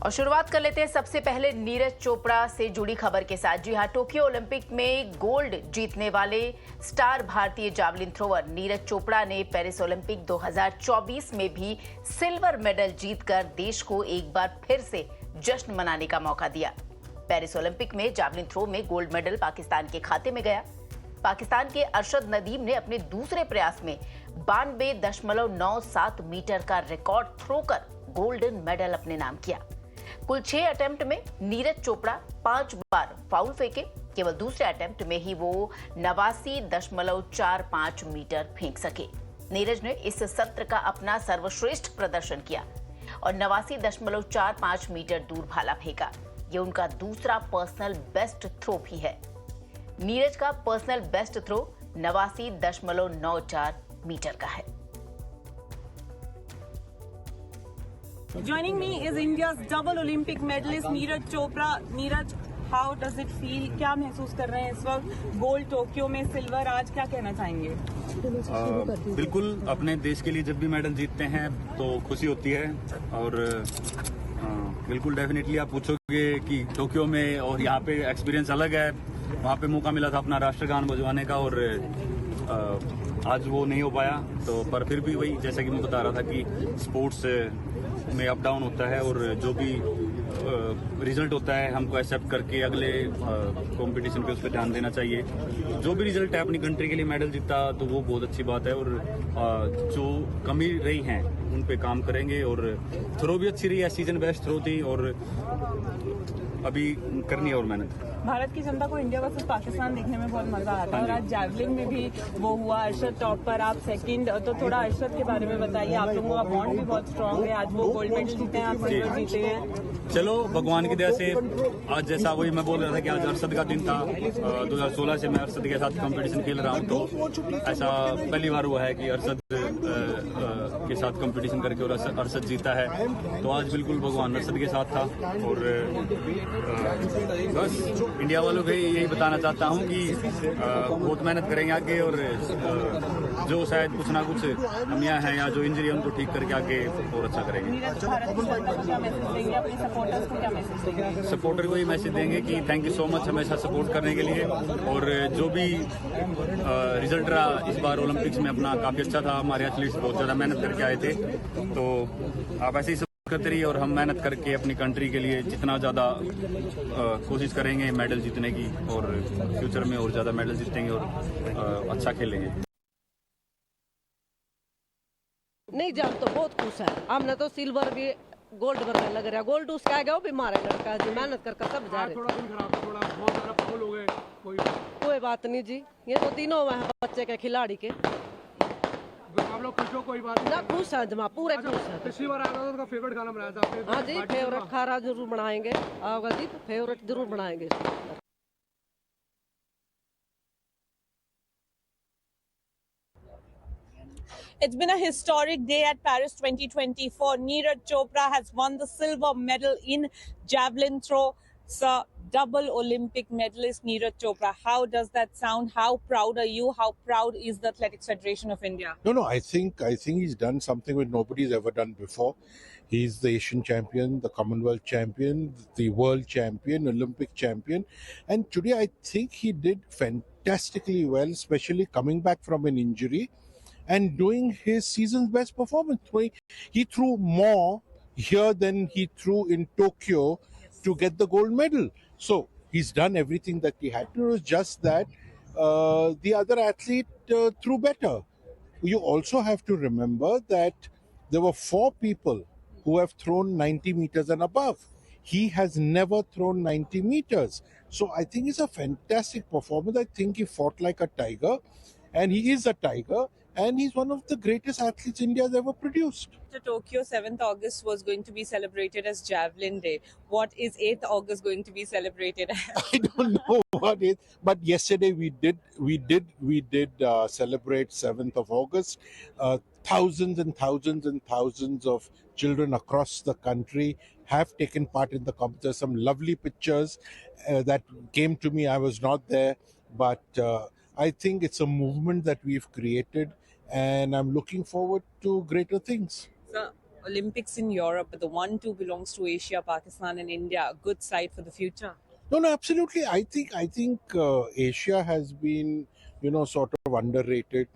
और शुरुआत कर लेते हैं सबसे पहले नीरज चोपड़ा से जुड़ी खबर के साथ। जी हां, टोक्यो ओलंपिक में गोल्ड जीतने वाले स्टार भारतीय जावलिन थ्रोवर नीरज चोपड़ा ने पेरिस ओलंपिक 2024 में भी सिल्वर मेडल जीतकर देश को एक बार फिर से जश्न मनाने का मौका दिया। पेरिस ओलंपिक में जावलिन थ्रो में गोल्ड मेडल पाकिस्तान के खाते में गया। पाकिस्तान के अरशद नदीम ने अपने दूसरे प्रयास में 92.97 मीटर का रिकॉर्ड थ्रो कर गोल्डन मेडल अपने नाम किया। कुल 6 अटेम्प्ट में नीरज चोपड़ा 5 बार फाउल फेंके। केवल दूसरे अटेम्प्ट में ही वो 89.45 मीटर फेंक सके। नीरज ने इस सत्र का अपना सर्वश्रेष्ठ प्रदर्शन किया और 89.45 मीटर दूर भाला फेंका। ये उनका दूसरा पर्सनल बेस्ट थ्रो भी है। नीरज का पर्सनल बेस्ट थ्रो 89.94 मीटर का है। Joining me is India's double Olympic medalist Neeraj Chopra. Neeraj, how does it feel? क्या महसूस कर रहे हैं इस वक्त? गोल्ड टोक्यो में, सिल्वर आज, क्या कहना चाहेंगे? बिल्कुल, अपने देश के लिए जब भी मेडल जीतते हैं तो खुशी होती है और बिल्कुल डेफिनेटली आप पूछोगे कि टोक्यो में और यहाँ पे एक्सपीरियंस अलग है। वहाँ पे मौका मिला था अपना राष्ट्रगान बजवाने का और आज वो नहीं हो पाया। तो पर फिर भी वही जैसा कि मैं बता रहा था कि स्पोर्ट्स में अप डाउन होता है और जो भी रिजल्ट होता है हमको एक्सेप्ट करके अगले कंपटीशन पे उस पर ध्यान देना चाहिए। जो भी रिजल्ट है अपनी कंट्री के लिए मेडल जीता तो वो बहुत अच्छी बात है और जो कमी रही हैं उन पे काम करेंगे। और थ्रो भी अच्छी रही है, सीजन बेस्ट थ्रो थी और अभी करनी है और मेहनत। भारत की जनता को इंडिया वर्सेस पाकिस्तान देखने में बहुत मजा आता है और आज जैवलिन में भी वो हुआ। अरशद टॉप पर, आप सेकंड। तो थोड़ा अरशद के बारे में बताइए। आप लोगों का बॉन्ड भी बहुत स्ट्रांग है। आज वो गोल्ड मेडल जीते हैं, आप सिल्वर जीते हैं। चलो भगवान की दया से आज जैसा वही मैं बोल रहा था कि आज अरशद का दिन था। 2016 से मैं अरशद के साथ कंपटीशन खेल रहा हूँ तो ऐसा पहली बार हुआ है कि अरशद के साथ कंपटीशन करके और अरशद जीता है। तो आज बिल्कुल भगवान अरशद के साथ था और बस इंडिया वालों को यही बताना चाहता हूँ कि बहुत मेहनत करेंगे आगे और जो शायद कुछ ना कुछ कमियां हैं या जो इंजरी है उनको ठीक करके आगे और अच्छा करेंगे। सपोर्टर को ही मैसेज देंगे कि थैंक यू सो मच हमेशा सपोर्ट करने के लिए। और जो भी रिजल्ट रहा इस बार ओलंपिक्स में अपना काफी अच्छा था। हमारे एथलीट्स बहुत ज्यादा मेहनत करके आए थे तो आप ऐसे ही करते रहिए और हम मेहनत करके अपनी कंट्री के लिए जितना ज्यादा कोशिश करेंगे मेडल जीतने की और फ्यूचर में और ज्यादा मेडल जीतेंगे और अच्छा खेलेंगे। नहीं जान तो बहुत खुश है। हमने तो सिल्वर भी गोल्ड बनने लग रहा। गोल्ड उसका आ गया वो भी मारे लड़का जी मेहनत करके सब जा रहे। थोड़ा दिन खराब था, थोड़ा बहुत ज्यादा फाउल हो गए। कोई बात नहीं जी, ये तो तीनों हैं बच्चे के खिलाड़ी के। आप लोग खुश हो? कोई बात नहीं ना खुश है जमा, पूरे खुश है। पिछली बार आया था तो फेवरेट खाना बनाया था आपने? हाँ जी, फेवरेट खाना जरूर बनाएंगे। आओगे जी तो फेवरेट जरूर बनाएंगे। It's been a historic day at Paris 2024. Neeraj Chopra has won the silver medal in javelin throw. Sir, double Olympic medalist Neeraj Chopra. How does that sound? How proud are you? How proud is the Athletics Federation of India? No, I think he's done something which nobody's ever done before. He's the Asian champion, the Commonwealth champion, the world champion, Olympic champion. And today I think he did fantastically well, especially coming back from an injury and doing his season's best performance. He threw more here than he threw in Tokyo to get the gold medal. So he's done everything that he had to. It was just that the other athlete threw better. You also have to remember that there were 4 people who have thrown 90 meters and above. He has never thrown 90 meters. So I think it's a fantastic performance. I think he fought like a tiger, and he is a tiger. And he's one of the greatest athletes India has ever produced. To Tokyo, 7th August was going to be celebrated as Javelin Day. What is 8th August going to be celebrated as? I don't know what is, but yesterday we did celebrate 7th of August. Thousands and thousands and thousands of children across the country have taken part in the competition. There's some lovely pictures that came to me. I was not there, but I think it's a movement that we've created, and I'm looking forward to greater things. Sir, Olympics in Europe, but the 1-2 belongs to Asia, Pakistan, and India. A good side for the future. No, absolutely. I think Asia has been, sort of underrated.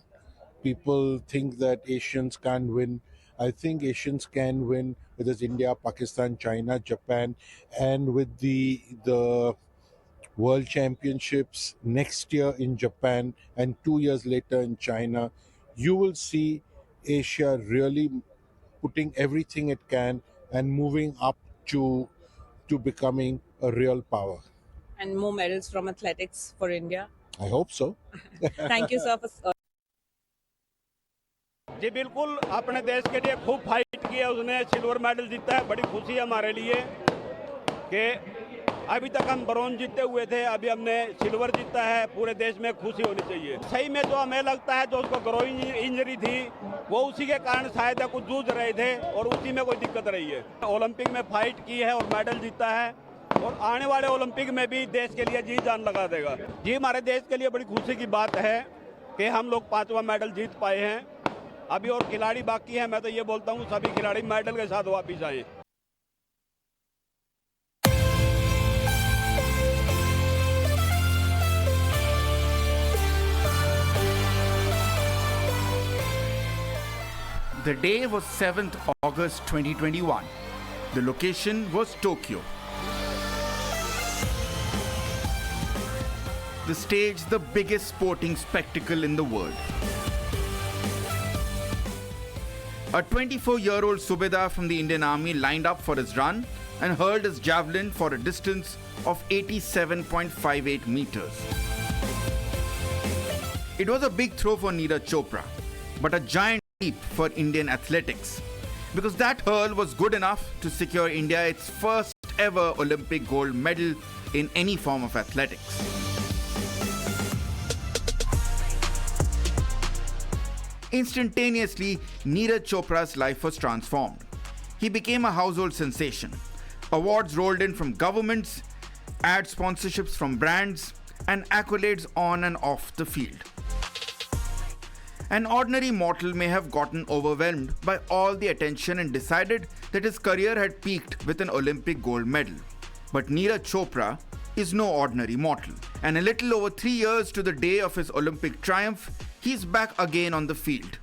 People think that Asians can't win. I think Asians can win, whether it's India, Pakistan, China, Japan, and with the World Championships next year in Japan and 2 years later in China, you will see Asia really putting everything it can and moving up to becoming a real power. And more medals from athletics for India. I hope so. Thank you, sir, for जी बिल्कुल, अपने देश के लिए खूब fight किया, उसने silver medal जीता है। बड़ी खुशी है हमारे लिए कि अभी तक हम ब्रॉन्ज जीते हुए थे, अभी हमने सिल्वर जीता है। पूरे देश में खुशी होनी चाहिए। सही में जो हमें लगता है, जो उसको ग्रोइंग इंजरी थी, वो उसी के कारण शायद कुछ जूझ रहे थे और उसी में कोई दिक्कत रही है। ओलंपिक में फाइट की है और मेडल जीता है और आने वाले ओलंपिक में भी देश के लिए जी जान लगा देगा। जी, हमारे देश के लिए बड़ी खुशी की बात है कि हम लोग 5वां मेडल जीत पाए हैं। अभी और खिलाड़ी बाकी हैं। मैं तो ये बोलता हूँ सभी खिलाड़ी मेडल के साथ वापिस आए। The day was 7th August 2021. The location was Tokyo. The stage, the biggest sporting spectacle in the world. A 24-year-old Subedar from the Indian Army lined up for his run and hurled his javelin for a distance of 87.58 meters. It was a big throw for Neeraj Chopra, but a giant leap for Indian athletics, because that hurl was good enough to secure India its first ever Olympic gold medal in any form of athletics. Instantaneously, Neeraj Chopra's life was transformed. He became a household sensation. Awards rolled in from governments, ad sponsorships from brands, and accolades on and off the field. An ordinary mortal may have gotten overwhelmed by all the attention and decided that his career had peaked with an Olympic gold medal. But Neeraj Chopra is no ordinary mortal. And a little over 3 years to the day of his Olympic triumph, he's back again on the field,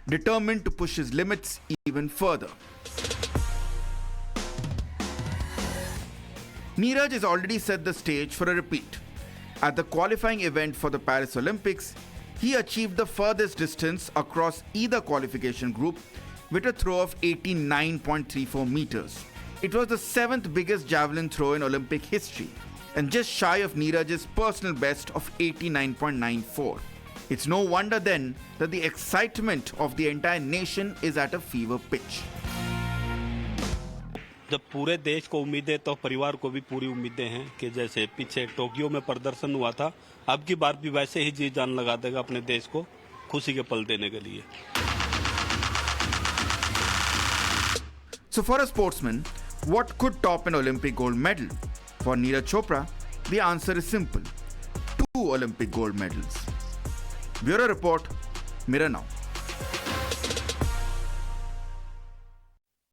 determined to push his limits even further. Neeraj has already set the stage for a repeat. At the qualifying event for the Paris Olympics, he achieved the furthest distance across either qualification group with a throw of 89.34 meters. It was the 7th biggest javelin throw in Olympic history and just shy of Neeraj's personal best of 89.94. It's no wonder then that the excitement of the entire nation is at a fever pitch. जब पूरे देश को उम्मीदें, तो परिवार को भी पूरी उम्मीदें हैं कि जैसे पीछे टोक्यो में प्रदर्शन हुआ था, अब की बार भी वैसे ही जी जान लगा देगा अपने देश को खुशी के पल देने के लिए. So for a sportsman, what could top an Olympic gold medal? For Neeraj Chopra, the answer is simple: 2 Olympic gold medals. Bureau Report, Mirror Now.